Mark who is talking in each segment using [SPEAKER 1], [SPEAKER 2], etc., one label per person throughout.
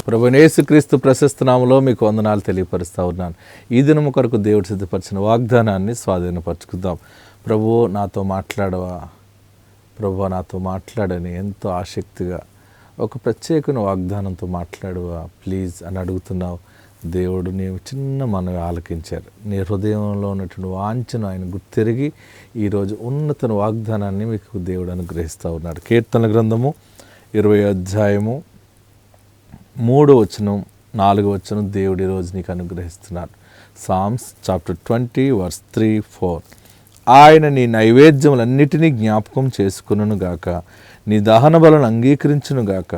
[SPEAKER 1] ప్రభువైన యేసుక్రీస్తు ప్రశస్త నామములో మీకు వందనాలు తెలియపరుస్తూ ఉన్నాను. ఈ దినము కొరకు దేవుడు సిద్ధపరిచిన వాగ్దానాన్ని స్వాధీనపరచుకుందాం. ప్రభువు నాతో మాట్లాడవా, ప్రభువు నాతో మాట్లాడని ఎంతో ఆసక్తిగా ఒక ప్రత్యేకమైన వాగ్దానంతో మాట్లాడవా ప్లీజ్ అని అడుగుతున్నావు. దేవుడు నీవు చిన్న మనవి ఆలకించారు. నీ హృదయంలో ఉన్నటువంటి వాంఛను ఆయన గుర్తెరిగి ఈరోజు ఉన్నత వాగ్దానాన్ని మీకు దేవుడు అనుగ్రహిస్తూ ఉన్నాడు. కీర్తనల గ్రంథము 20 అధ్యాయము 3 వచనం 4 వచనం దేవుడు ఈరోజు నీకు అనుగ్రహిస్తున్నాడు. Psalms chapter 20 verse 3-4. ఆయన నీ నైవేద్యములన్నిటినీ జ్ఞాపకం చేసుకును గాక, నీ దహన బలను అంగీకరించును గాక,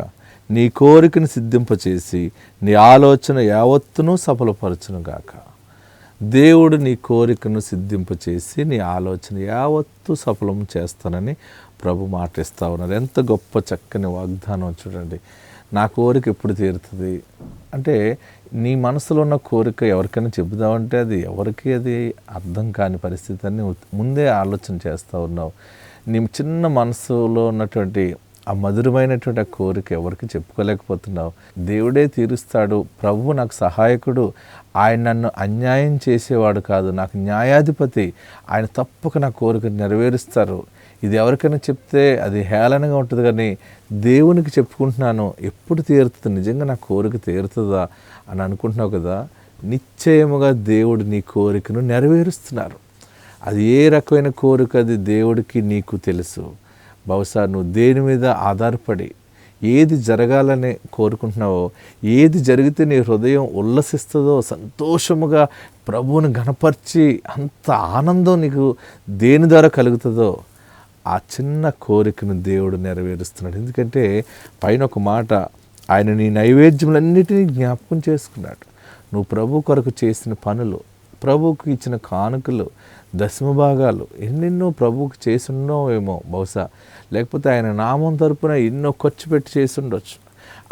[SPEAKER 1] నీ కోరికను సిద్ధింపచేసి నీ ఆలోచన యావత్తును సఫలపరచును గాక. దేవుడు నీ కోరికను సిద్ధింపచేసి నీ ఆలోచన యావత్తు సఫలం చేస్తానని ప్రభు మాటిస్తూ ఉన్నారు. ఎంత గొప్ప చక్కని వాగ్దానం చూడండి. నా కోరిక ఎప్పుడు తీరుతుంది అంటే, నీ మనసులో ఉన్న కోరిక ఎవరికైనా చెబుదామంటే అది ఎవరికి అది అర్థం కాని పరిస్థితి అని ముందే ఆలోచన చేస్తూ ఉన్నావు. నీ చిన్న మనసులో ఉన్నటువంటి ఆ మధురమైనటువంటి ఆ కోరిక ఎవరికి చెప్పుకోలేకపోతున్నావు. దేవుడే తీరుస్తాడు. ప్రభువు నాకు సహాయకుడు. ఆయన నన్ను అన్యాయం చేసేవాడు కాదు, నాకు న్యాయాధిపతి. ఆయన తప్పక నా కోరిక నెరవేరుస్తారు. ఇది ఎవరికైనా చెప్తే అది హేళనగా ఉంటుంది, కానీ దేవునికి చెప్పుకుంటున్నాను. ఎప్పుడు తీరుతుంది, నిజంగా నా కోరిక తీరుతుందా అని అనుకుంటున్నావు కదా. నిశ్చయముగా దేవుడు నీ కోరికను నెరవేరుస్తున్నారు. అది ఏ రకమైన కోరిక అది దేవుడికి నీకు తెలుసు. బహుశా నువ్వు దేని మీద ఆధారపడి ఏది జరగాలని కోరుకుంటున్నావో, ఏది జరిగితే నీ హృదయం ఉల్లసిస్తుందో, సంతోషముగా ప్రభువుని ఘనపరిచి అంత ఆనందం నీకు దేని ద్వారా కలుగుతుందో ఆ చిన్న కోరికను దేవుడు నెరవేరుస్తున్నాడు. ఎందుకంటే పైన ఒక మాట, ఆయన నీ నైవేద్యములన్నిటినీ జ్ఞాపకం చేసుకున్నాడు. నువ్వు ప్రభు కొరకు చేసిన పనులు, ప్రభువుకు ఇచ్చిన కానుకలు, దశమ భాగాలు ఎన్నెన్నో ప్రభువుకు చేసి ఉన్నావేమో బహుశా. లేకపోతే ఆయన నామం తరపున ఎన్నో ఖర్చు పెట్టి చేసి ఉండొచ్చు.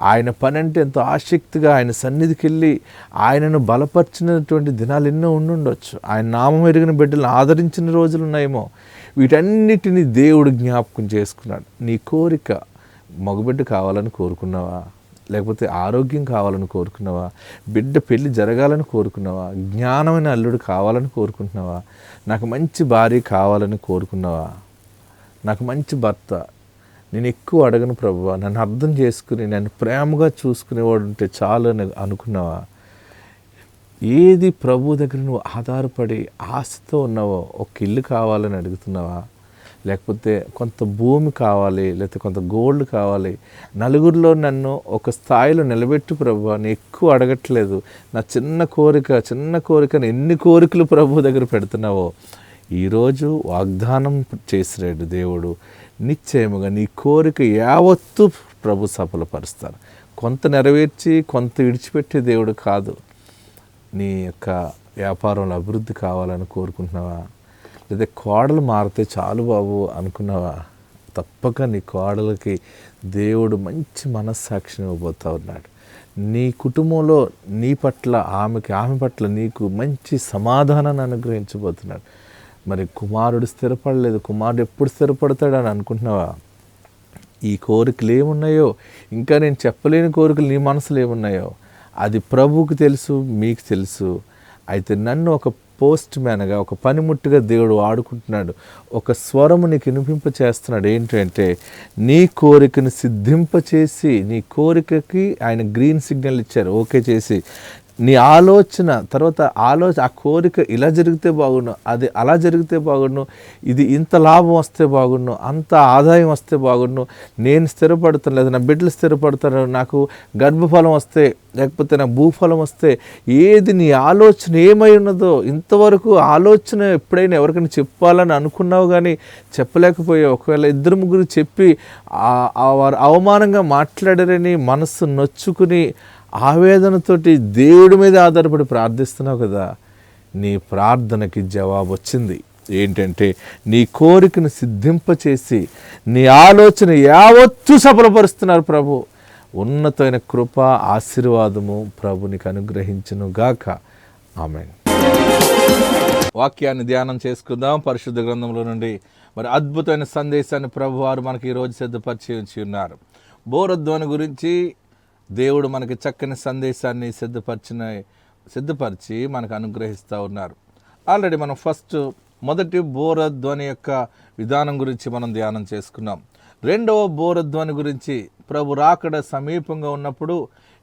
[SPEAKER 1] ఆయన పని అంటే ఎంతో ఆసక్తిగా ఆయన సన్నిధికి వెళ్ళి ఆయనను బలపరిచినటువంటి దినాలు ఎన్నో ఉండుండొచ్చు. ఆయన నామం ఎరిగిన బిడ్డలను ఆదరించిన రోజులు ఉన్నాయేమో. వీటన్నిటినీ దేవుడు జ్ఞాపకం చేసుకున్నాడు. నీ కోరిక మగబిడ్డ కావాలని కోరుకున్నావా? లేకపోతే ఆరోగ్యం కావాలని కోరుకున్నావా? బిడ్డ పెళ్ళి జరగాలని కోరుకున్నావా? జ్ఞానమైన అల్లుడు కావాలని కోరుకుంటున్నావా? నాకు మంచి భార్య కావాలని కోరుకున్నావా? నాకు మంచి భర్త, నేను ఎక్కువ అడగను ప్రభువా, నన్ను అర్థం చేసుకుని నన్ను ప్రేమగా చూసుకునేవాడు ఉంటే చాలు అని అనుకున్నావా? ఏది ప్రభు దగ్గర నువ్వు ఆధారపడి ఆశతో ఉన్నావో? ఒక ఇల్లు కావాలని అడుగుతున్నావా? లేకపోతే కొంత భూమి కావాలి, లేకపోతే కొంత గోల్డ్ కావాలి, నలుగురిలో నన్ను ఒక స్థాయిలో నిలబెట్టు ప్రభువా, నేను ఎక్కువ అడగట్లేదు, నా చిన్న కోరికను ఎన్ని కోరికలు ప్రభు దగ్గర పెడుతున్నావో ఈరోజు వాగ్దానం చేసినాడు దేవుడు. నిశ్చయముగా నీ కోరిక యావత్తు ప్రభు సఫలపరుస్తారు. కొంత నెరవేర్చి కొంత విడిచిపెట్టే దేవుడు కాదు. నీ యొక్క వ్యాపారంలో అభివృద్ధి కావాలని కోరుకుంటున్నావా? లేదా కోడలు మారితే చాలు బాబు అనుకున్నావా? తప్పక నీ కోడలకి దేవుడు మంచి మనస్సాక్షిని ఇవ్వబోతూ ఉన్నాడు. నీ కుటుంబంలో నీ పట్ల ఆమె పట్ల నీకు మంచి సమాధానాన్ని అనుగ్రహించబోతున్నాడు. మరి కుమారుడు స్థిరపడలేదు, కుమారుడు ఎప్పుడు స్థిరపడతాడు అని అనుకుంటున్నావా? ఈ కోరికలు ఏమున్నాయో, ఇంకా నేను చెప్పలేని కోరికలు నీ మనసులో ఏమున్నాయో అది ప్రభువుకు తెలుసు, మీకు తెలుసు. అయితే నన్ను ఒక పోస్ట్ మ్యాన్గా, ఒక పనిముట్టుగా దేవుడు వాడుకుంటున్నాడు. ఒక స్వరము నీకు వినిపింప చేస్తున్నాడు. ఏంటంటే నీ కోరికను సిద్ధింపచేసి, నీ కోరికకి ఆయన గ్రీన్ సిగ్నల్ ఇచ్చారు, ఓకే చేసి నీ ఆలోచన తర్వాత ఆ కోరిక ఇలా జరిగితే బాగుండు, అది అలా జరిగితే బాగుండు, ఇది ఇంత లాభం వస్తే బాగుండు, అంత ఆదాయం వస్తే బాగుండు, నేను స్థిరపడతాను, లేదా నా బిడ్డలు స్థిరపడతారు, నాకు గర్భఫలం వస్తే, లేకపోతే నా భూఫలం వస్తే, ఏది నీ ఆలోచన ఏమై ఉన్నదో ఇంతవరకు ఆలోచన ఎప్పుడైనా ఎవరికైనా చెప్పాలని అనుకున్నావు కానీ చెప్పలేకపోయావు. ఒకవేళ 2-3 చెప్పి వారు అవమానంగా మాట్లాడారని మనస్సు నొచ్చుకుని ఆవేదనతోటి దేవుడి మీద ఆధారపడి ప్రార్థిస్తున్నావు కదా, నీ ప్రార్థనకి జవాబు వచ్చింది. ఏంటంటే నీ కోరికను సిద్ధింపచేసి నీ ఆలోచన యావత్తు సఫలపరుస్తున్నారు ప్రభు. ఉన్నతమైన కృప, ఆశీర్వాదము ప్రభు నీకు అనుగ్రహించును గాక. ఆమేన్. వాక్యాన్ని ధ్యానం చేసుకుందాం పరిశుద్ధ గ్రంథంలో నుండి. మరి అద్భుతమైన సందేశాన్ని ప్రభు వారు మనకి ఈరోజు సిద్ధపరిచి ఉంచి ఉన్నారు. బోరధ్వని గురించి దేవుడు మనకి చక్కని సందేశాన్ని సిద్ధపరిచి మనకు అనుగ్రహిస్తూ ఉన్నారు. ఆల్రెడీ మనం మొదటి బోరధ్వని యొక్క విధానం గురించి మనం ధ్యానం చేసుకున్నాం. రెండవ బోరధ్వని గురించి ప్రభు రాకడ సమీపంగా ఉన్నప్పుడు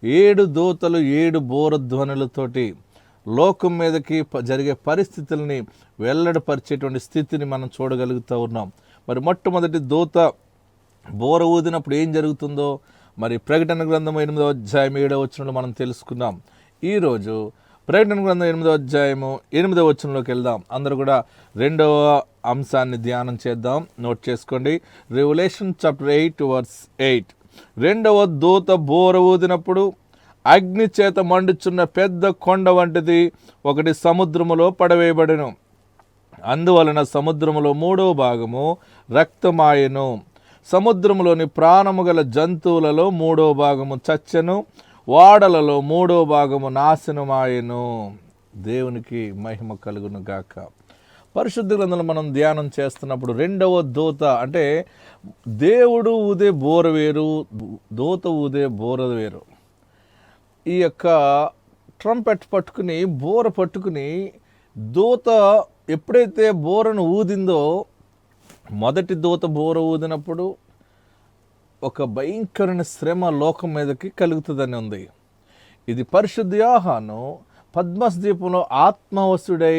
[SPEAKER 1] 7 దూతలు 7 బోరధ్వనులతోటి లోకం మీదకి జరిగే పరిస్థితుల్ని వెల్లడిపరిచేటువంటి స్థితిని మనం చూడగలుగుతూ ఉన్నాం. మరి మొట్టమొదటి దూత బోర ఊదినప్పుడు ఏం జరుగుతుందో మరి ప్రకటన గ్రంథం 8వ అధ్యాయం 7వ వచనంలో మనం తెలుసుకున్నాం. ఈరోజు ప్రకటన గ్రంథం 8వ అధ్యాయము 8వ వచనంలోకి వెళ్దాం. అందరూ కూడా రెండవ అంశాన్ని ధ్యానం చేద్దాం. నోట్ చేసుకోండి. Revelation chapter 8 verse 8. రెండవ దూత బోర ఊదినప్పుడు అగ్ని చేత మండుచున్న పెద్ద కొండ వంటిది ఒకటి సముద్రములో పడవేయబడెను. అందువలన సముద్రములో 3వ భాగము రక్తమాయెను. సముద్రములోని ప్రాణము గల జంతువులలో 3వ భాగము చచ్చెను. వాడలలో 3వ భాగము నాశనమాయెను. దేవునికి మహిమ కలుగును గాక. పరిశుద్ధ గ్రంథంలో మనం ధ్యానం చేస్తున్నప్పుడు రెండవ దూత అంటే దేవుడు ఊదే బోర వేరు, దూత ఊదే బోర వేరు. ఈ యొక్క ట్రంపెట్ పట్టుకుని బోర పట్టుకుని దూత ఎప్పుడైతే బోరను ఊదిందో, మొదటి దూత బోర ఊదినప్పుడు ఒక భయంకరమైన శ్రమ లోకం మీదకి కలుగుతుందని ఉంది. ఇది పరిశుద్ధ యోహాను పద్మస్ ద్వీపంలో ఆత్మవశుడై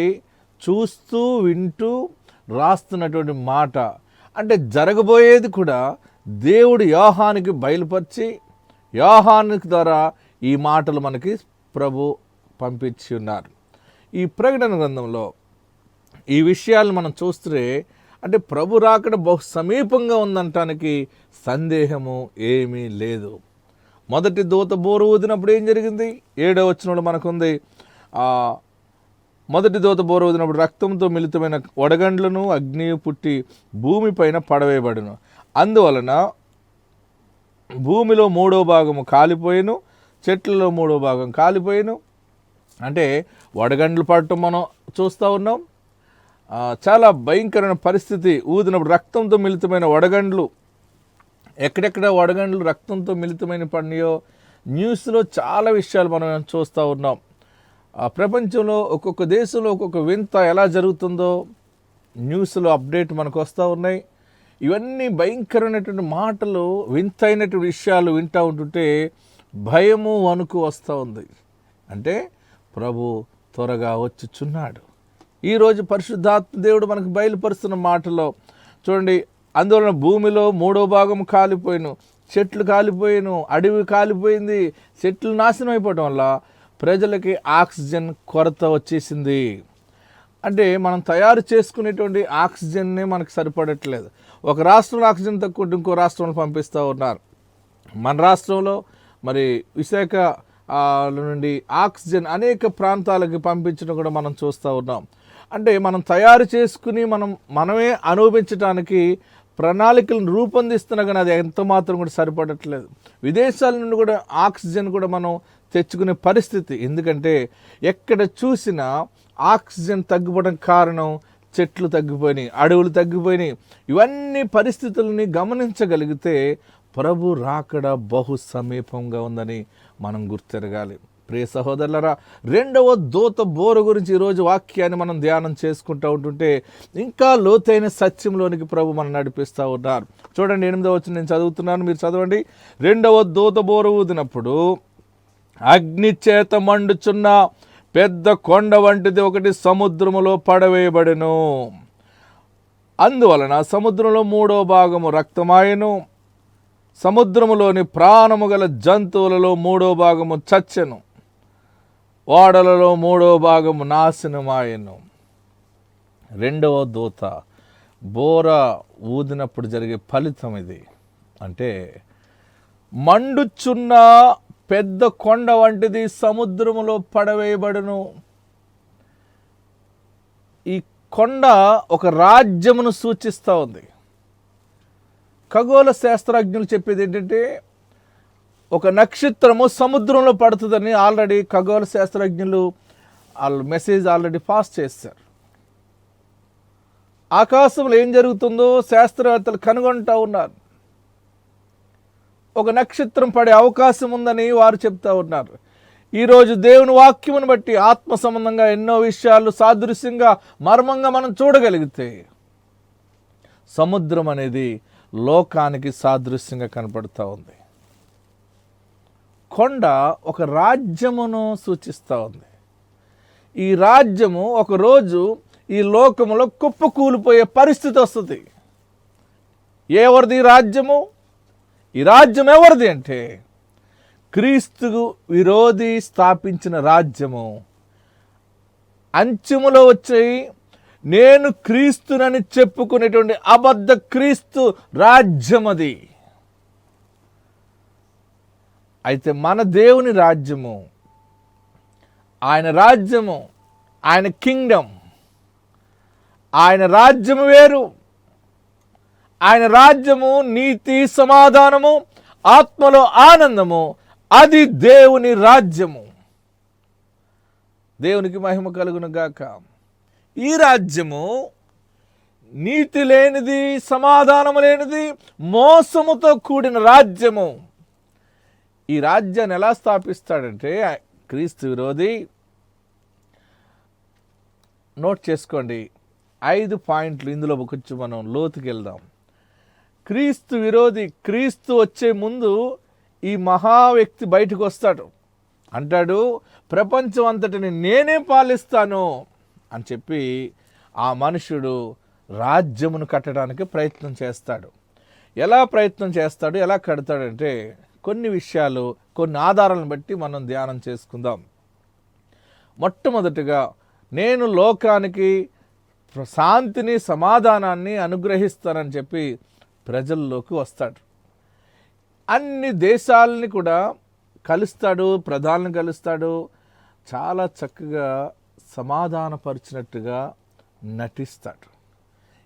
[SPEAKER 1] చూస్తూ వింటూ రాస్తున్నటువంటి మాట. అంటే జరగబోయేది కూడా దేవుడు యోహానికి బయలుపరిచి యోహాను ద్వారా ఈ మాటలు మనకి ప్రభు పంపించి ఉన్నారు. ఈ ప్రకటన గ్రంథంలో ఈ విషయాలను మనం చూస్తే అంటే ప్రభు రాకడ బహు సమీపంగా ఉందనటానికి సందేహము ఏమీ లేదు. మొదటి దూత బోరు ఊదినప్పుడు ఏం జరిగింది? 7వ వచనంలో మనకుంది. మొదటి దూత బోరు ఊదినప్పుడు రక్తంతో మిళితమైన వడగండ్లను అగ్ని పుట్టి భూమిపైన పడవేయబడును. అందువలన భూమిలో 3వ భాగము కాలిపోయిను, చెట్లలో 3వ భాగం కాలిపోయిను. అంటే వడగండ్లు పడటం మనం చూస్తూ ఉన్నాం. చాలా భయంకరమైన పరిస్థితి. ఊదినప్పుడు రక్తంతో మిళితమైన వడగండ్లు, ఎక్కడెక్కడ వడగండ్లు రక్తంతో మిళితమైన పడినాయో న్యూస్లో చాలా విషయాలు మనం చూస్తూ ఉన్నాం. ప్రపంచంలో ఒక్కొక్క దేశంలో ఒక్కొక్క వింత ఎలా జరుగుతుందో న్యూస్లో అప్డేట్ మనకు వస్తూ ఉన్నాయి. ఇవన్నీ భయంకరమైనటువంటి మాటలు, వింతైనటువంటి విషయాలు వింటూ ఉంటుంటే భయము వణుకు వస్తూ ఉంది. అంటే ప్రభు త్వరగా వచ్చుచున్నాడు. ఈరోజు పరిశుద్ధాత్మ దేవుడు మనకు బయలుపరుస్తున్న మాటలో చూడండి. అందువలన భూమిలో 3వ భాగం కాలిపోయిను, చెట్లు కాలిపోయాను, అడవి కాలిపోయింది. చెట్లు నాశనం అయిపోవడం వల్ల ప్రజలకి ఆక్సిజన్ కొరత వచ్చేసింది. అంటే మనం తయారు చేసుకునేటువంటి ఆక్సిజన్నే మనకు సరిపడట్లేదు. ఒక రాష్ట్రంలో ఆక్సిజన్ తక్కువ ఇంకో రాష్ట్రంలో పంపిస్తూ ఉన్నారు. మన రాష్ట్రంలో మరి విశాఖ నుండి ఆక్సిజన్ అనేక ప్రాంతాలకి పంపించడం కూడా మనం చూస్తూ ఉన్నాం. అంటే మనం తయారు చేసుకుని మనమే అనుభవించడానికి ప్రణాళికలను రూపొందిస్తున్నా కానీ అది ఎంత మాత్రం కూడా సరిపడట్లేదు. విదేశాల నుండి కూడా ఆక్సిజన్ కూడా మనం తెచ్చుకునే పరిస్థితి. ఎందుకంటే ఎక్కడ చూసినా ఆక్సిజన్ తగ్గిపోవడం కారణం చెట్లు తగ్గిపోయినాయి, అడవులు తగ్గిపోయినాయి. ఇవన్నీ పరిస్థితులని గమనించగలిగితే ప్రభు రాకడ బహు సమీపంగా ఉందని మనం గుర్తెరగాలి. ప్రియ సహోదరులారా, రెండవ దూత బోర గురించి ఈరోజు వాక్యాన్ని మనం ధ్యానం చేసుకుంటూ ఉంటుంటే ఇంకా లోతైన సత్యంలోనికి ప్రభు మనం నడిపిస్తూ ఉన్నారు. చూడండి 8వ వచనం నేను చదువుతున్నాను, మీరు చదవండి. రెండవ దూత బోర ఊదినప్పుడు అగ్ని చేత మండుచున్న పెద్ద కొండ వంటిది ఒకటి సముద్రములో పడవేయబడెను. అందువలన సముద్రంలో 3వ భాగము రక్తమాయెను. సముద్రములోని ప్రాణము గల జంతువులలో 3వ భాగము చచ్చెను. ఓడలలో 3వ భాగము నాశనమాయెను. రెండవ దూత బోర ఊదినప్పుడు జరిగే ఫలితం ఇది. అంటే మండుచున్న పెద్ద కొండ వంటిది సముద్రములో పడవేయబడును. ఈ కొండ ఒక రాజ్యమును సూచిస్తూ ఉంది. ఖగోళ శాస్త్రజ్ఞులు చెప్పేది ఏంటంటే ఒక నక్షత్రము సముద్రంలో పడుతుందని ఆల్రెడీ ఖగోళ శాస్త్రజ్ఞులు వాళ్ళ మెసేజ్ ఆల్రెడీ పాస్ చేశారు. ఆకాశంలో ఏం జరుగుతుందో శాస్త్రవేత్తలు కనుగొంటూ ఉన్నారు. ఒక నక్షత్రం పడే అవకాశం ఉందని వారు చెప్తా ఉన్నారు. ఈరోజు దేవుని వాక్యమును బట్టి ఆత్మ సంబంధంగా ఎన్నో విషయాలు సాదృశ్యంగా మర్మంగా మనం చూడగలిగితే సముద్రం అనేది లోకానికి సాదృశ్యంగా కనపడుతూ ఉంది. కొండ ఒక రాజ్యమును సూచిస్తూ ఉంది. ఈ రాజ్యము ఒకరోజు ఈ లోకములో కుప్పకూలిపోయే పరిస్థితి వస్తుంది. ఎవరిది రాజ్యము? ఈ రాజ్యం ఎవరిది అంటే క్రీస్తు విరోధి స్థాపించిన రాజ్యము. అంచెములో వచ్చి నేను క్రీస్తునని చెప్పుకునేటువంటి అబద్ధ క్రీస్తు రాజ్యం అది. అయితే మన దేవుని రాజ్యము, ఆయన రాజ్యము, ఆయన కింగ్డమ్, ఆయన రాజ్యము వేరు. ఆయన రాజ్యము నీతి, సమాధానము, ఆత్మలో ఆనందము. అది దేవుని రాజ్యము. దేవునికి మహిమ కలుగును గాక. ఈ రాజ్యము నీతి లేనిది, సమాధానము లేనిది, మోసముతో కూడిన రాజ్యము. ఈ రాజ్యాన్ని ఎలా స్థాపిస్తాడంటే క్రీస్తు విరోధి. నోట్ చేసుకోండి, 5 పాయింట్లు ఇందులో కొంచెం మనం లోతుకి వెళ్దాం. క్రీస్తు విరోధి క్రీస్తు వచ్చే ముందు ఈ మహా వ్యక్తి బయటకు వస్తాడు. అంటాడు, ప్రపంచం అంతటిని నేనే పాలిస్తాను అని చెప్పి ఆ మనుషుడు రాజ్యమును కట్టడానికి ప్రయత్నం చేస్తాడు. ఎలా ప్రయత్నం చేస్తాడు, ఎలా కడతాడంటే కొన్ని విషయాలు, కొన్ని ఆధారాలను బట్టి మనం ధ్యానం చేసుకుందాం. మొట్టమొదటిగా నేను లోకానికి శాంతిని, సమాధానాన్ని అనుగ్రహిస్తానని చెప్పి ప్రజల్లోకి వస్తాడు. అన్ని దేశాలని కూడా కలుస్తాడు, ప్రధాలను కలుస్తాడు. చాలా చక్కగా సమాధానపరిచినట్టుగా నటిస్తాడు.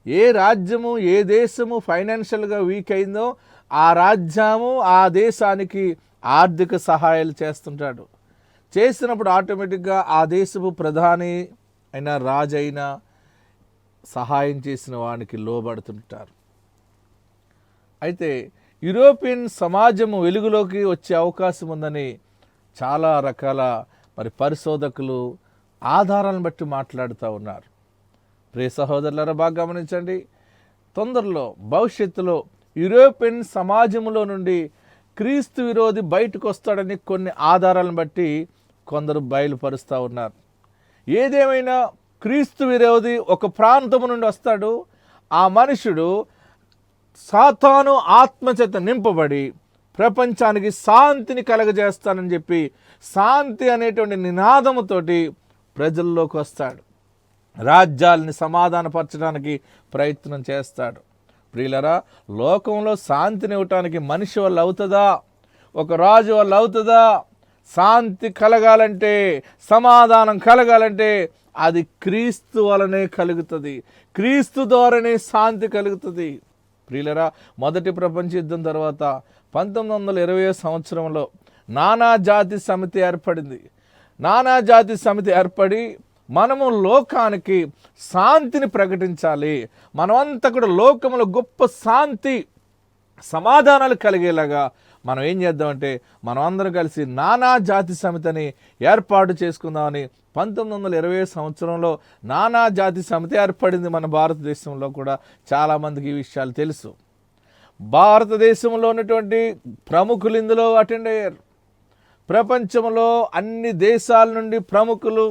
[SPEAKER 1] ఏ రాజ్యము, ఏ దేశము ఫైనాన్షియల్గా వీక్ అయిందో ఆ రాజ్యము, ఆ దేశానికి ఆర్థిక సహాయాలు చేస్తుంటాడు. చేసినప్పుడు ఆటోమేటిక్గా ఆ దేశపు ప్రధాని అయినా రాజైనా సహాయం చేసిన వానికి లోబడుతుంటారు. అయితే యూరోపియన్ సమాజము వెలుగులోకి వచ్చే అవకాశం ఉందని చాలా రకాల పరిశోధకులు ఆధారాలను బట్టి మాట్లాడుతూ ఉన్నారు. ప్రియ సహోదరులారా, బాగా గమనించండి. తొందరలో భవిష్యత్తులో యూరోపియన్ సమాజంలో నుండి క్రీస్తు విరోధి బయటకు వస్తాడని కొన్ని ఆధారాలను బట్టి కొందరు బయలుపరుస్తూ ఉన్నారు. ఏదేమైనా క్రీస్తు విరోధి ఒక ప్రాంతం నుండి వస్తాడు. ఆ మనుషుడు సాతాను ఆత్మచేత నింపబడి ప్రపంచానికి శాంతిని కలగజేస్తానని చెప్పి శాంతి అనేటువంటి నినాదముతోటి ప్రజల్లోకి వస్తాడు. రాజ్యాలని సమాధానపరచడానికి ప్రయత్నం చేస్తాడు. ప్రియులరా, లోకంలో శాంతిని ఇవ్వటానికి మనిషి వల్ల అవుతుందా? ఒక రాజు వల్ల అవుతుందా? శాంతి కలగాలంటే, సమాధానం కలగాలంటే అది క్రీస్తు వలనే కలుగుతుంది. క్రీస్తు ద్వారానే శాంతి కలుగుతుంది. ప్రియులరా, మొదటి ప్రపంచ యుద్ధం తర్వాత 1920 సంవత్సరంలో నానాజాతి సమితి ఏర్పడింది. నానాజాతి సమితి ఏర్పడి మనము లోకానికి శాంతిని ప్రకటించాలి, మనమంతా కూడా లోకంలో గొప్ప శాంతి సమాధానాలు కలిగేలాగా మనం ఏం చేద్దామంటే మనం అందరం కలిసి నానాజాతి సమితిని ఏర్పాటు చేసుకుందామని 1920 సంవత్సరంలో నానాజాతి సమితి ఏర్పడింది. మన భారతదేశంలో కూడా చాలామందికి ఈ విషయాలు తెలుసు. భారతదేశంలో ఉన్నటువంటి ప్రముఖులు ఇందులో అటెండ్ అయ్యారు. ప్రపంచంలో అన్ని దేశాల నుండి ప్రముఖులు,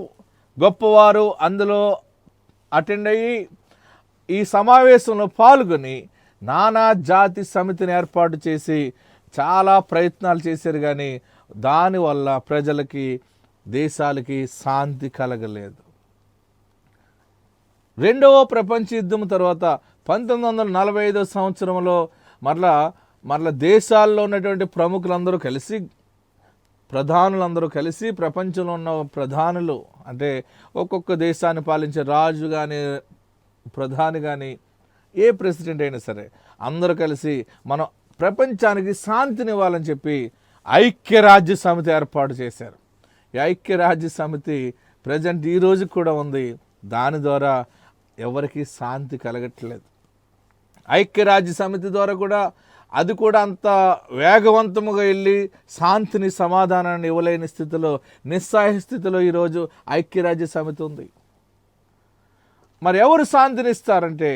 [SPEAKER 1] గొప్పవారు అందులో అటెండ్ అయ్యి ఈ సమావేశంలో పాల్గొని నానాజాతి సమితిని ఏర్పాటు చేసి చాలా ప్రయత్నాలు చేశారు. కానీ దానివల్ల ప్రజలకి, దేశాలకి శాంతి కలగలేదు. రెండవ ప్రపంచ యుద్ధం తర్వాత 1945 సంవత్సరంలో మరలా దేశాల్లో ఉన్నటువంటి ప్రముఖులందరూ కలిసి, ప్రధానులందరూ కలిసి, ప్రపంచంలో ఉన్న ప్రధానులు అంటే ఒక్కొక్క దేశాన్ని పాలించే రాజు కానీ, ప్రధాని కానీ, ఏ ప్రెసిడెంట్ అయినా సరే అందరూ కలిసి మనం ప్రపంచానికి శాంతినివ్వాలని చెప్పి ఐక్యరాజ్య సమితి ఏర్పాటు చేశారు. ఈ ఐక్యరాజ్య సమితి ప్రజెంట్ ఈ రోజు కూడా ఉంది. దాని ద్వారా ఎవరికి శాంతి కలగట్లేదు. ఐక్యరాజ్య సమితి ద్వారా కూడా అది కూడా అంత వేగవంతముగా వెళ్ళి శాంతిని సమాధానాన్ని ఇవ్వలేని స్థితిలో, నిస్సహాయ స్థితిలో ఈరోజు ఐక్యరాజ్య సమితి ఉంది. మరి ఎవరు శాంతిని ఇస్తారంటే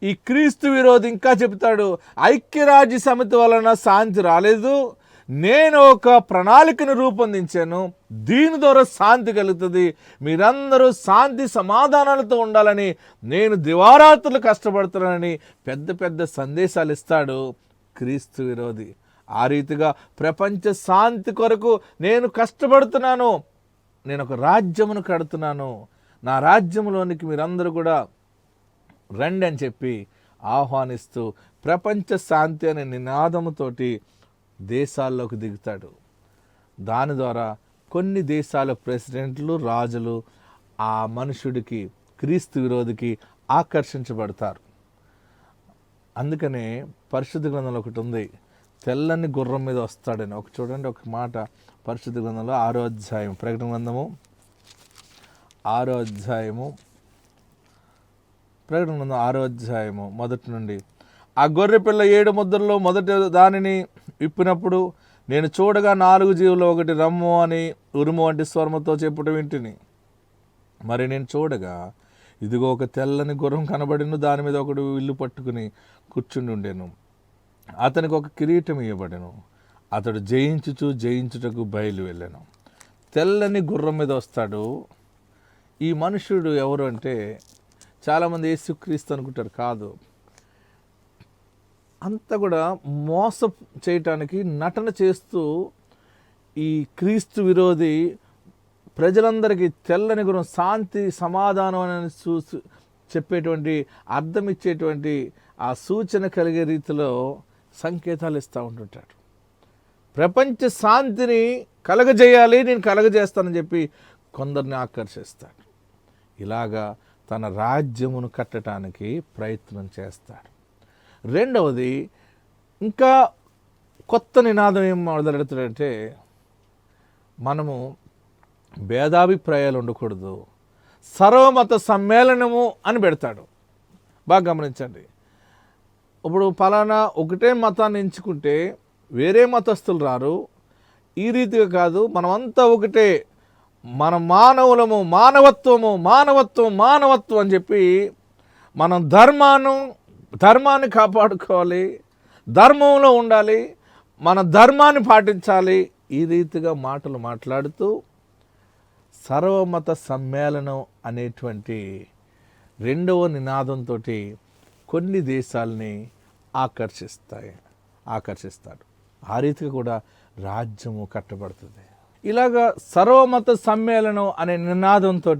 [SPEAKER 1] ఈ క్రీస్తు విరోధి ఇంకా చెప్తాడు, ఐక్యరాజ్య సమితి వలన శాంతి రాలేదు, నేను ఒక ప్రణాళికను రూపొందించాను, దీని ద్వారా శాంతి కలుగుతుంది, మీరందరూ శాంతి సమాధానాలతో ఉండాలని నేను దివారాత్రులు కష్టపడుతున్నానని పెద్ద పెద్ద సందేశాలు ఇస్తాడు క్రీస్తు విరోధి. ఆ రీతిగా ప్రపంచ శాంతి కొరకు నేను కష్టపడుతున్నాను, నేను ఒక రాజ్యమును కడుతున్నాను, నా రాజ్యంలోనికి మీరందరూ కూడా రండి అని చెప్పి ఆహ్వానిస్తూ ప్రపంచ శాంతి అనే నినాదముతోటి దేశాల్లోకి దిగుతాడు. దాని ద్వారా కొన్ని దేశాల ప్రెసిడెంట్లు, రాజులు ఆ మనుషుడికి, క్రీస్తు విరోధికి ఆకర్షించబడతారు. అందుకనే పరిశుద్ధ గ్రంథంలో ఒకటి ఉంది, తెల్లని గుర్రం మీద వస్తాడని. ఒక చూడండి, ఒక మాట పరిశుద్ధ గ్రంథంలో 6వ అధ్యాయం, ప్రకటన గ్రంథము 6వ అధ్యాయము, ప్రకటన గ్రంథం 6వ అధ్యాయము మొదటి నుండి. ఆ గొర్రె పిల్ల 7 ముద్రల్లో మొదటి దానిని విప్పినప్పుడు నేను చూడగా 4 జీవులు ఒకటి రమ్ము అని ఉరుము వంటి స్వరముతో చెప్పుట వింటిని. మరి నేను చూడగా ఇదిగో ఒక తెల్లని గుర్రం కనబడిను, దాని మీద ఒకడు విల్లు పట్టుకుని కూర్చుని ఉండెను, అతనికి ఒక కిరీటం ఇవ్వబడెను, అతడు జయించుటకు బయలు వెళ్ళాను. తెల్లని గుర్రం మీద వస్తాడు. ఈ మనుషుడు ఎవరు అంటే చాలామంది యేసుక్రీస్తు అనుకుంటారు, కాదు, అంతా కూడా మోసం చేయటానికి నటన చేస్తూ ఈ క్రీస్తు విరోధి ప్రజలందరికీ తెల్లని గురం, శాంతి సమాధానం అని చెప్పేటువంటి, అర్థం ఇచ్చేటువంటి, ఆ సూచన కలిగే రీతిలో సంకేతాలు ఇస్తూ ఉంటుంటాడు. ప్రపంచ శాంతిని కలగజేయాలి, నేను కలగజేస్తానని చెప్పి కొందరిని ఆకర్షిస్తాడు. ఇలాగా తన రాజ్యమును కట్టడానికి ప్రయత్నం చేస్తాడు. రెండవది, ఇంకా కొత్త నినాదం ఏం మొదలెడతాడంటే, మనము భేదాభిప్రాయాలు ఉండకూడదు, సర్వమత సమ్మేళనము అని పెడతాడు. బాగా గమనించండి. ఇప్పుడు ఫలానా ఒకటే మతాన్ని ఎంచుకుంటే వేరే మతస్థులు రారు. ఈ రీతిగా కాదు, మనమంతా ఒకటే, మన మానవులము, మానవత్వము, మానవత్వం, మానవత్వం అని చెప్పి మనం ధర్మాన్ని కాపాడుకోవాలి, ధర్మంలో ఉండాలి, మన ధర్మాన్ని పాటించాలి. ఈ రీతిగా మాటలు మాట్లాడుతూ సర్వమత సమ్మేళనం అనేటువంటి రెండవ నినాదంతో కొన్ని దేశాలని ఆకర్షిస్తాడు. ఆ రీతిగా కూడా రాజ్యము కట్టబడుతుంది. ఇలాగా సర్వమత సమ్మేళనం అనే నినాదంతో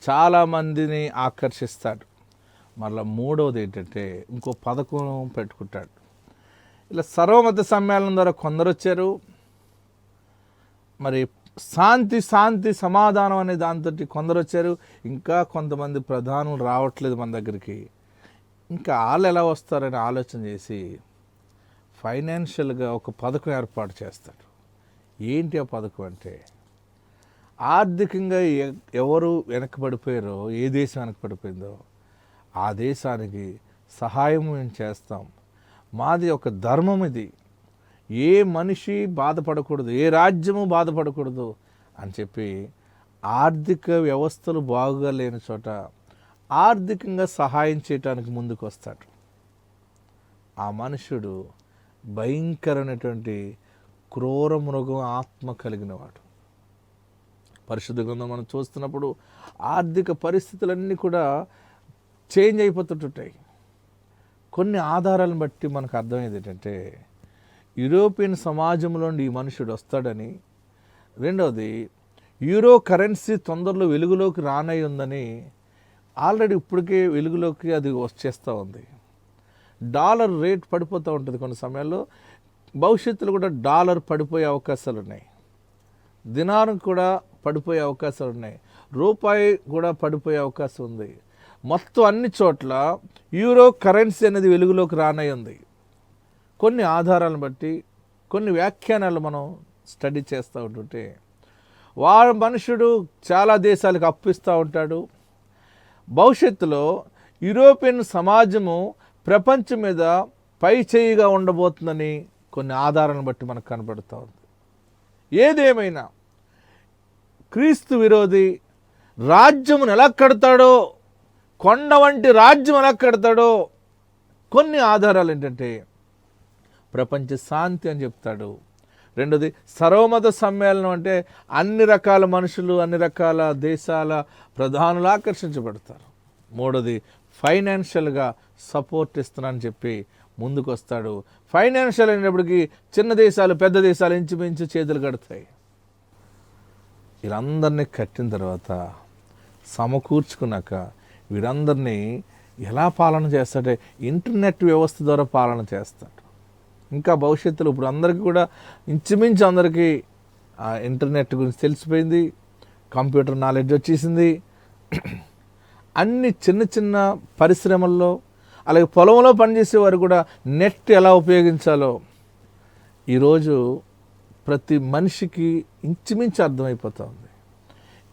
[SPEAKER 1] చాలామందిని ఆకర్షిస్తాడు. మళ్ళీ మూడవది ఏంటంటే, ఇంకో పథకం పెట్టుకుంటాడు. ఇలా సర్వమత సమ్మేళనం ద్వారా కొందరు వచ్చారు, మరి శాంతి సమాధానం అనే దాంతో కొందరు వచ్చారు, ఇంకా కొంతమంది ప్రధానులు రావట్లేదు మన దగ్గరికి. ఇంకా వాళ్ళు ఎలా వస్తారని ఆలోచన చేసి ఫైనాన్షియల్గా ఒక పథకం ఏర్పాటు చేస్తాడు. ఏంటి ఆ పథకం అంటే, ఆర్థికంగా ఎవరు వెనకబడిపోయారో, ఏ దేశం వెనకబడిపోయిందో ఆ దేశానికి సహాయం మేము చేస్తాం, మాది ఒక ధర్మం, ఇది ఏ మనిషి బాధపడకూడదు, ఏ రాజ్యము బాధపడకూడదు అని చెప్పి ఆర్థిక వ్యవస్థలు బాగుగా లేని చోట ఆర్థికంగా సహాయం చేయటానికి ముందుకు వస్తాడు. ఆ మనుషుడు భయంకరమైనటువంటి క్రూర మృగం ఆత్మ కలిగినవాడు. పరిశుద్ధ గ్రంథం మనం చూస్తున్నప్పుడు ఆర్థిక పరిస్థితులన్నీ కూడా చేంజ్ అయిపోతుంటాయి. కొన్ని ఆధారాలను బట్టి మనకు అర్థమయ్యేది ఏంటంటే, యూరోపియన్ సమాజంలో ఈ మనుషుడు వస్తాడని, రెండవది యూరో కరెన్సీ తొందరలో వెలుగులోకి రానై ఉందని, ఆల్రెడీ ఇప్పటికే వెలుగులోకి అది వచ్చేస్తూ ఉంది. డాలర్ రేట్ పడిపోతూ ఉంటుంది. కొన్ని సమయాల్లో భవిష్యత్తులో కూడా డాలర్ పడిపోయే అవకాశాలు ఉన్నాయి, దినారం కూడా పడిపోయే అవకాశాలు ఉన్నాయి, రూపాయి కూడా పడిపోయే అవకాశం ఉంది. మొత్తం అన్ని చోట్ల యూరో కరెన్సీ అనేది వెలుగులోకి రానై ఉంది. కొన్ని ఆధారాలను బట్టి, కొన్ని వ్యాఖ్యానాలు మనం స్టడీ చేస్తూ ఉంటుంటే, మనుషుడు చాలా దేశాలకు అప్పిస్తూ ఉంటాడు. భవిష్యత్తులో యూరోపియన్ సమాజము ప్రపంచం మీద పై చేయిగా ఉండబోతుందని కొన్ని ఆధారాలను బట్టి మనకు కనబడుతూ ఉంది. ఏదేమైనా క్రీస్తు విరోధి రాజ్యమును ఎలా కడతాడో, కొండ వంటి రాజ్యం ఎలా కడతాడో కొన్ని ఆధారాలు ఏంటంటే ప్రపంచ శాంతి అని చెప్తాడు. రెండోది సర్వమత సమ్మేళనం, అంటే అన్ని రకాల మనుషులు, అన్ని రకాల దేశాల ప్రధానులు ఆకర్షించబడతారు. మూడోది ఫైనాన్షియల్గా సపోర్ట్ ఇస్తున్నానని చెప్పి ముందుకు వస్తాడు. ఫైనాన్షియల్ అయినప్పటికీ చిన్న దేశాలు పెద్ద దేశాలు ఇంచుమించు చేతులు కడతాయి. వీరందరినీ కట్టిన తర్వాత సమకూర్చుకున్నాక వీరందరినీ ఎలా పాలన చేస్తాడే, ఇంటర్నెట్ వ్యవస్థ ద్వారా పాలన చేస్తాడు. ఇంకా భవిష్యత్తులో ఇప్పుడు అందరికీ కూడా ఇంచుమించు అందరికీ ఇంటర్నెట్ గురించి తెలిసిపోయింది, కంప్యూటర్ నాలెడ్జ్ వచ్చేసింది. అన్ని చిన్న చిన్న పరిశ్రమల్లో, అలాగే పొలంలో పనిచేసేవారు కూడా నెట్ ఎలా ఉపయోగించాలో ఈరోజు ప్రతి మనిషికి ఇంచుమించు అర్థమైపోతుంది.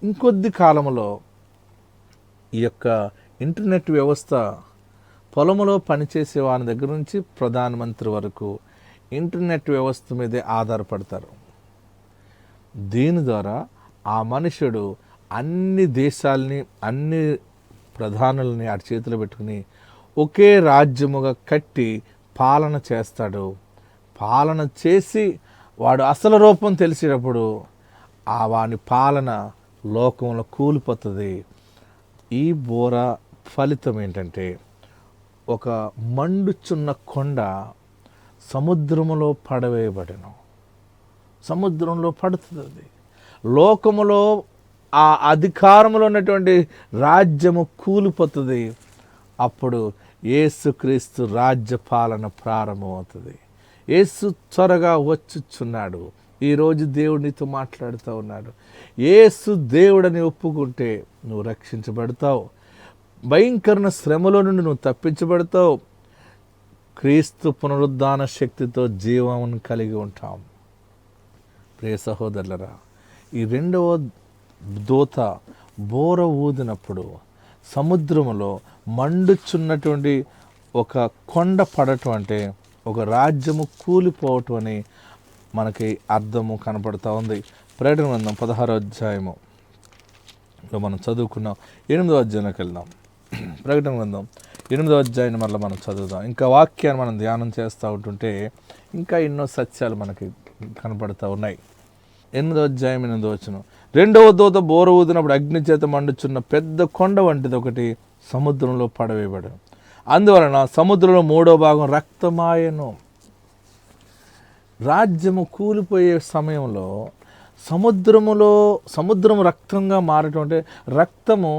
[SPEAKER 1] ఇంకొద్ది కాలంలో ఈ యొక్క ఇంటర్నెట్ వ్యవస్థ పొలంలో పనిచేసే వారి దగ్గర నుంచి ప్రధానమంత్రి వరకు ఇంటర్నెట్ వ్యవస్థ మీదే ఆధారపడతారు. దీని ద్వారా ఆ మనుషుడు అన్ని దేశాలని, అన్ని ప్రధానులని ఆ చేతిలో పెట్టుకుని ఒకే రాజ్యముగా కట్టి పాలన చేస్తాడు. పాలన చేసి వాడు అసలు రూపం తెలిసేటప్పుడు వాని పాలన లోకంలో కూలిపోతుంది. ఈ బోర ఫలితం ఏంటంటే ఒక మండుచున్న కొండ సముద్రములో పడవేయబడెను. సముద్రంలో పడుతుంది. లోకములో ఆ అధికారంలో ఉన్నటువంటి రాజ్యము కూలిపోతుంది. అప్పుడు యేసుక్రీస్తు రాజ్య పాలన ప్రారంభమవుతుంది. యేసు త్వరగా వచ్చుచున్నాడు. ఈరోజు దేవుడు నీతో మాట్లాడుతూ ఉన్నాడు. యేసు దేవుడని ఒప్పుకుంటే నువ్వు రక్షించబడతావు. భయంకరమైన శ్రమలో నుండి నువ్వు తప్పించబడతావు. క్రీస్తు పునరుద్ధాన శక్తితో జీవం కలిగి ఉంటాం. ప్రియ సహోదరులరా, ఈ రెండవ దూత బోర ఊదినప్పుడు సముద్రములో మండుచున్నటువంటి ఒక కొండ పడటం అంటే ఒక రాజ్యము కూలిపోవటం అని మనకి అర్థము కనపడుతూ ఉంది. ప్రకటన గ్రంథం 16వ అధ్యాయములో మనం చదువుకున్నాం. 8వ అధ్యాయంలోకి వెళ్దాం. ప్రకటన గ్రంథం 8వ అధ్యాయాన్ని మళ్ళీ మనం చదువుదాం. ఇంకా వాక్యాన్ని మనం ధ్యానం చేస్తూ ఉంటుంటే ఇంకా ఎన్నో సత్యాలు మనకి కనపడుతూ ఉన్నాయి. 8వ అధ్యాయం 8వ వచనం, రెండవ దూత బోర ఊదినప్పుడు అగ్ని చేత మండుచున్న పెద్ద కొండ వంటిది ఒకటి సముద్రంలో పడవేయబడను. అందువలన సముద్రంలో 3వ భాగం రక్తమాయను. రాజ్యము కూలిపోయే సమయంలో సముద్రం రక్తంగా మారటం అంటే రక్తము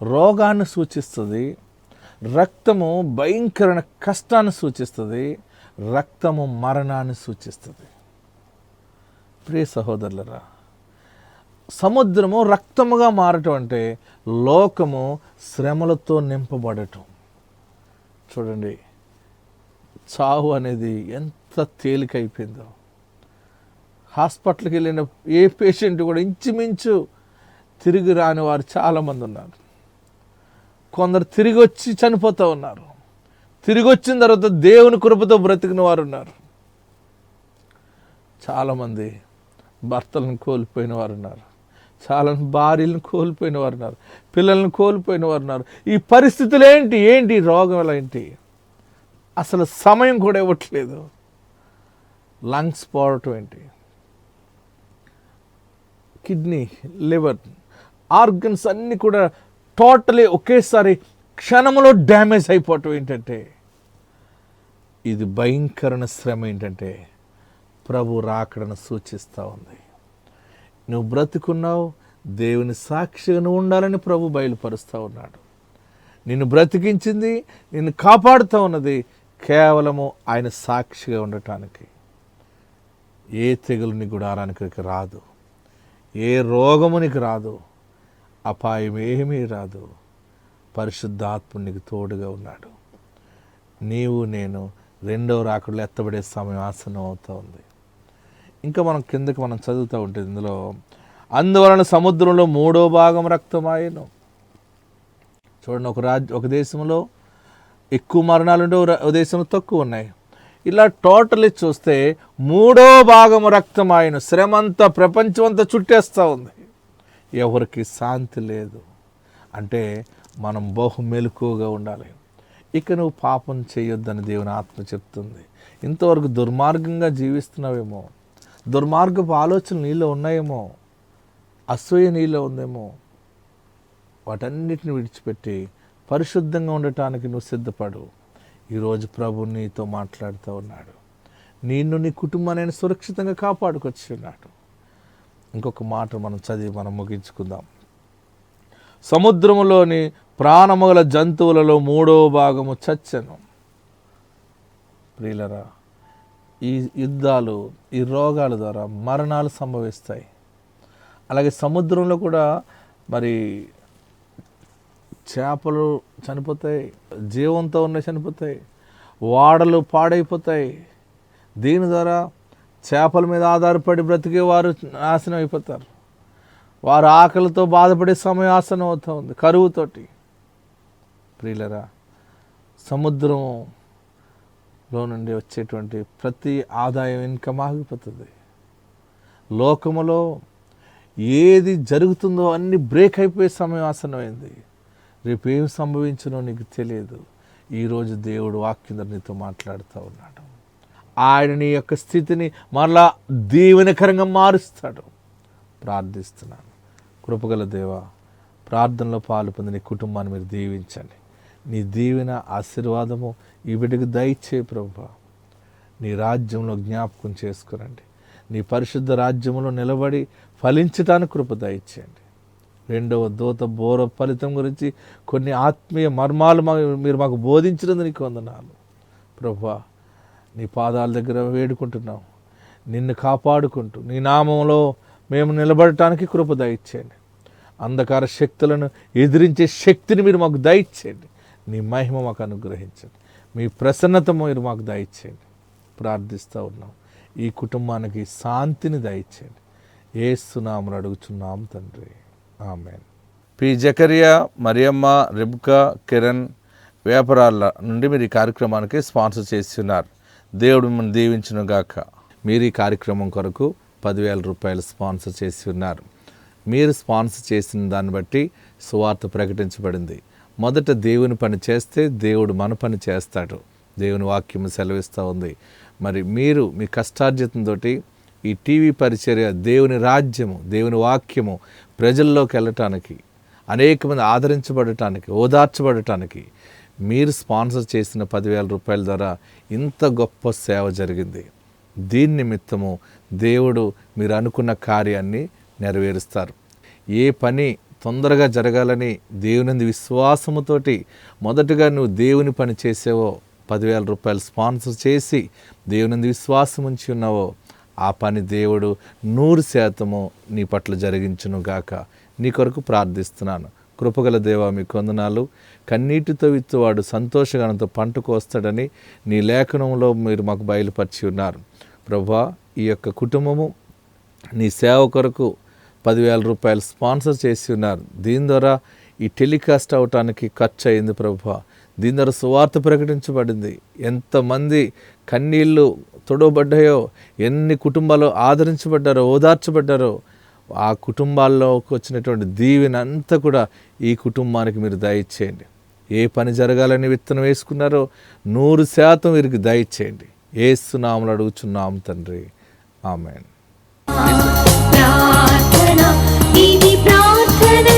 [SPEAKER 1] రోగాన్ని సూచిస్తుంది, రక్తము భయంకరమైన కష్టాన్ని సూచిస్తుంది, రక్తము మరణాన్ని సూచిస్తుంది. ప్రియ సహోదరులరా, సముద్రము రక్తముగా మారటం అంటే లోకము శ్రమలతో నింపబడటం. చూడండి, చావు అనేది ఎంత తేలికైపోయిందో. హాస్పిటల్కి వెళ్ళిన ఏ పేషెంట్ కూడా ఇంచుమించు తిరిగి రాని వారు చాలామంది ఉన్నారు. కొందరు తిరిగి వచ్చి చనిపోతూ ఉన్నారు. తిరిగి వచ్చిన తర్వాత దేవుని కృపతో బ్రతికిన వారు ఉన్నారు. చాలామంది భర్తలను కోల్పోయిన వారు ఉన్నారు. చాలా భార్యలను కోల్పోయిన వారు ఉన్నారు. పిల్లలను కోల్పోయిన వారు ఉన్నారు. ఈ పరిస్థితులు ఏంటి రోగం ఏంటి, అసలు సమయం కూడా ఇవ్వట్లేదు. లంగ్స్ పోవటం ఏంటి, కిడ్నీ, లివర్, ఆర్గన్స్ అన్నీ కూడా టోటలీ ఒకేసారి క్షణంలో డ్యామేజ్ అయిపోవటం ఏంటంటే ఇది భయంకరమైన శ్రమ. ఏంటంటే ప్రభు రాకడను సూచిస్తూ ఉంది. నువ్వు బ్రతుకున్నావు, దేవుని సాక్షిగా నువ్వు ఉండాలని ప్రభు బయలుపరుస్తూ ఉన్నాడు. నిన్ను బ్రతికించింది, నిన్ను కాపాడుతూ ఉన్నది కేవలము ఆయన సాక్షిగా ఉండటానికి. ఏ తెగులు నీ గుడారానికి రాదు, ఏ రోగము నీకు రాదు, అపాయం ఏమీ రాదు. పరిశుద్ధాత్మ నీకు తోడుగా ఉన్నాడు. నీవు నేను రెండవ రాకడలో ఎత్తబడే సమయం ఆసనం అవుతూ ఉంది. ఇంకా మనం కిందకి చదువుతూ ఉంటే ఇందులో అందువలన సముద్రంలో 3వ భాగం రక్తమాయను. చూడండి, ఒక దేశంలో ఎక్కువ మరణాలు ఉండే ఓ దేశంలో తక్కువ ఉన్నాయి. ఇలా టోటల్లీ చూస్తే 3/3 రక్తం ఆయన శ్రమంతా ప్రపంచం అంతా చుట్టేస్తూ ఉంది. ఎవరికి శాంతి లేదు. అంటే మనం బహు మెలకువగా ఉండాలి. ఇక నువ్వు పాపం చేయొద్దని దేవుని ఆత్మ చెప్తుంది. ఇంతవరకు దుర్మార్గంగా జీవిస్తున్నావేమో, దుర్మార్గపు ఆలోచనలు నీలో ఉన్నాయేమో, అసూయ నీలో ఉందేమో, వాటన్నిటిని విడిచిపెట్టి పరిశుద్ధంగా ఉండటానికి నువ్వు సిద్ధపడు. ఈరోజు ప్రభు నీతో మాట్లాడుతూ ఉన్నాడు. నిన్ను నీ కుటుంబాన్ని సురక్షితంగా కాపాడుకొచ్చి ఉన్నాడు. ఇంకొక మాట మనం చదివి మనం ముగించుకుందాం. సముద్రములోని ప్రాణముగల జంతువులలో 3/3 చచ్చెను. ప్రియులరా, ఈ యుద్ధాలు, ఈ రోగాల ద్వారా మరణాలు సంభవిస్తాయి. అలాగే సముద్రంలో కూడా మరి చేపలు చనిపోతాయి, జీవంతో ఉన్న చనిపోతాయి, వాడలు పాడైపోతాయి. దీని ద్వారా చేపల మీద ఆధారపడి బ్రతికే వారు నాశనం అయిపోతారు. వారు ఆకలితో బాధపడే సమయం ఆసనం అవుతూ ఉంది, కరువుతోటి. ప్రియులరా, సముద్రంలో నుండి వచ్చేటువంటి ప్రతి ఆదాయం ఇన్కమ్ ఆగిపోతుంది. లోకములో ఏది జరుగుతుందో అన్ని బ్రేక్ అయిపోయే సమయం ఆసనమైంది. రేపు ఏం సంభవించునో నీకు తెలియదు. ఈరోజు దేవుడు వాక్యం నీతో మాట్లాడుతూ ఉన్నాడు. ఆయన నీ యొక్క స్థితిని మరలా దీవెనకరంగా మారుస్తాడు. ప్రార్థిస్తున్నాను. కృపగల దేవా, ప్రార్థనలో పాలు పొంది నీ కుటుంబాన్ని మీరు దీవించండి. నీ దీవెన ఆశీర్వాదము ఈ బిడ్డకు దయచేయి ప్రభువా. నీ రాజ్యంలో జ్ఞాపకం చేసుకురండి. నీ పరిశుద్ధ రాజ్యంలో నిలబడి ఫలించటానికి కృప దయచేయండి. 2వ దూత బోర ఫలితం గురించి కొన్ని ఆత్మీయ మర్మాలు మీరు మాకు బోధించినందుకు నీకు వందనాలు ప్రభువా. నీ పాదాల దగ్గర వేడుకుంటున్నాం. నిన్ను కాపాడుకుంటూ నీ నామంలో మేము నిలబడటానికి కృప దయచేయండి. అంధకార శక్తులను ఎదిరించే శక్తిని మీరు మాకు దయచేయండి. నీ మహిమ మాకు అనుగ్రహించండి. మీ ప్రసన్నత మీరు మాకు దయచేయండి. ప్రార్థిస్తూ ఉన్నాం. ఈ కుటుంబానికి శాంతిని దయచేయండి. యేసు నామమున అడుగుచున్నాం తండ్రి, ఆమేన్. పి జకరియా, మరియమ్మ, రిబ్కా, కిరణ్ వ్యాపారాల నుండి మీరు ఈ కార్యక్రమానికి స్పాన్సర్ చేస్తున్నారు. దేవుడు మిమ్మల్ని దీవించును గాక. మీరు ఈ కార్యక్రమం కొరకు 10,000 రూపాయలు స్పాన్సర్ చేసి ఉన్నారు. మీరు స్పాన్సర్ చేసిన దాన్ని బట్టి సువార్త ప్రకటించబడింది. మొదట దేవుని పని చేస్తే దేవుడు మన పని చేస్తాడు. దేవుని వాక్యము సెలవిస్తూ ఉంది. మరి మీరు మీ కష్టార్జితంతో ఈ టీవీ పరిచర్య, దేవుని రాజ్యము, దేవుని వాక్యము ప్రజల్లోకి వెళ్ళటానికి, అనేక మంది ఆదరించబడటానికి, ఓదార్చబడటానికి మీరు స్పాన్సర్ చేసిన 10,000 రూపాయల ద్వారా ఇంత గొప్ప సేవ జరిగింది. దీని నిమిత్తము దేవుడు మీరు అనుకున్న కార్యాన్ని నెరవేరుస్తారు. ఏ పని తొందరగా జరగాలని దేవుని విశ్వాసముతోటి మొదటగా నువ్వు దేవుని పని చేసేవో, 10,000 రూపాయలు స్పాన్సర్ చేసి దేవుని విశ్వాసం ఉంచి ఉన్నావో, ఆ పని దేవుడు 100% నీ పట్ల జరిగించును గాక. నీ కొరకు ప్రార్థిస్తున్నాను. కృపగల దేవా, మీకు వందనాలు. కన్నీటితో విత్తువాడు సంతోషగానంతో పంట కోస్తాడని నీ లేఖనంలో మీరు మాకు బయలుపరిచి ఉన్నారు. ప్రభువా, ఈ యొక్క కుటుంబము నీ సేవ కొరకు 10,000 రూపాయలు స్పాన్సర్ చేసి ఉన్నారు. దీని ద్వారా ఈ టెలికాస్ట్ అవటానికి ఖర్చు అయింది ప్రభువా. దీని ద్వారా సువార్త ప్రకటించబడింది. ఎంతమంది కన్నీళ్ళు తొడవబడ్డాయో, ఎన్ని కుటుంబాలు ఆదరించబడ్డారో, ఓదార్చబడ్డారో, ఆ కుటుంబాల్లోకి వచ్చినటువంటి దీవెన అంతా కూడా ఈ కుటుంబానికి మీరు దయచేయండి. ఏ పని జరగాలని విత్తనం వేసుకున్నారో 100% వీరికి దయచేయండి. యేసు నామములో అడుగుచున్నాం తండ్రి, ఆమేన్.
[SPEAKER 2] ప్రార్థన ఇది ప్రార్థన